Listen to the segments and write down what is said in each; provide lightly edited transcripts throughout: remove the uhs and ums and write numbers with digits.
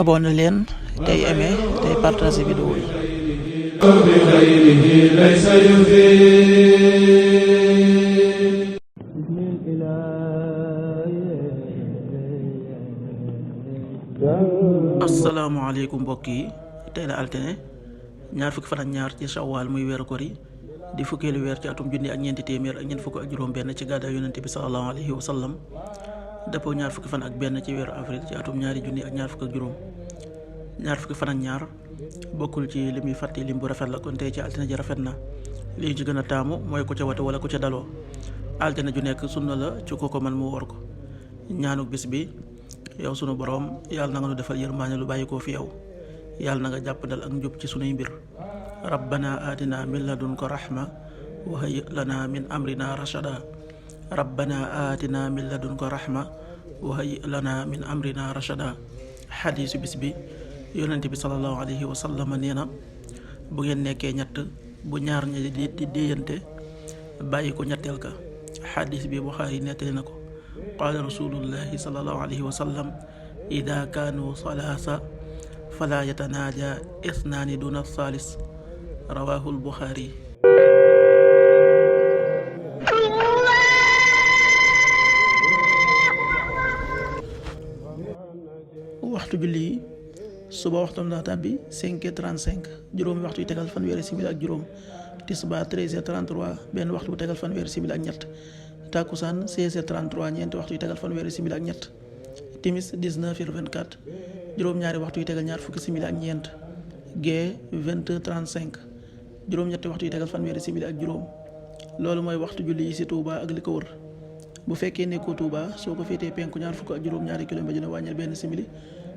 abonné leen tey aimé tey partagé vidéo yi. asalaamaaleykum mbokk yi, tey la altine ñaar fukki fan ak ñaar ci Shawwal muy weeru koor yi di fukkeelu weer ci atum junni ak ñeenti téeméer ak ñeent fukk ak juróom benn ci gàddaay yonente bi sallallahu alayhi wa sallam dëppoo ñaar fukki fan ak benn ci weeru avril ci atum ñaari junni ak ñaar fukk ak juróom. ñaar fukki fan ak ñaar bokkul ci li muy fàtte lim bu rafet la, kon tey ci altine ji rafet na. li ci gën a taamu mooy ku ca wate wala ku ca daloo. altine ju nekk sunna la ci ko man mu wor ko. ñaanu bis bi: yow sunu boroom, yàlla na nga nu defal yërmaane lu bàyyi koo fi yow. yàlla na nga jàppandal ak njub ci sunuy mbir. rabbana atina min ladunka rahma wa hayyi lana min amrina rashada. rabbana atina min ladunka rahma wa hayyi lana min amrina rashada. xadiisu bis bi: yonente bi sallallahu alayhi wa sallam nee na, bu ngeen nekkee ñett, bu ñaar ñi di déeyante, bàyyi ko ñetteel ka. xadiis bi Buxaari nettali na ko. qaala rasulullahi sallallahu alayhi wa sallam: ida kaanu salaasa fala yatanaaja isnaani duna saalis. rawaahu Buxaari. waxtu julli yi: suba waxtam daa tàbbi 5h35, juróomi waxtu yu tegal fanweeri simili ak juróom. tisbaar 13h33, benn waxtu bu tegal fanweeri simili ak ñett. takkusaan 16h33, ñeenti waxtu yu tegal fanweeri simili ak ñett. timis 19h24, juróom-ñaari waxtu yu tegal ñaar fukki simili ak ñeent. gee 20h35, juróom-ñetti waxtu yu tegal fanweeri simili ak juróom. loolu mooy waxtu julli yi ci Touba ak li ko wër. bu fekkee nekkoo Touba, soo ko féetee penku ñaar fukk ak juróom-ñaari kilomètre dina wàññil benn simili.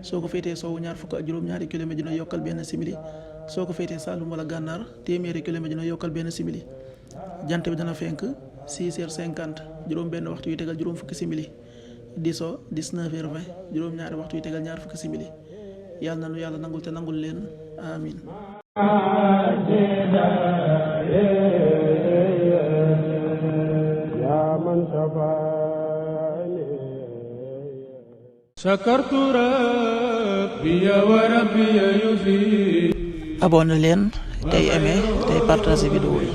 soo ko féetee sowwu ñaar fukk ak juróom-ñaari kilomètre dina yokkal benn simili. soo ko féetee Saalum wala Gànnaar, téeméeri kilomètre dina yokkal benn simili. jant bi dana fenk 6h50, juróom benn waxtu yu tegal juróom fukki simili. di so 19h20, juróom-ñaari waxtu yu tegal ñaar fukki simili. yàlla na nu yàlla nangul te nangul leen, amin. abonné leen tey aimé tey partagé vidéo yi.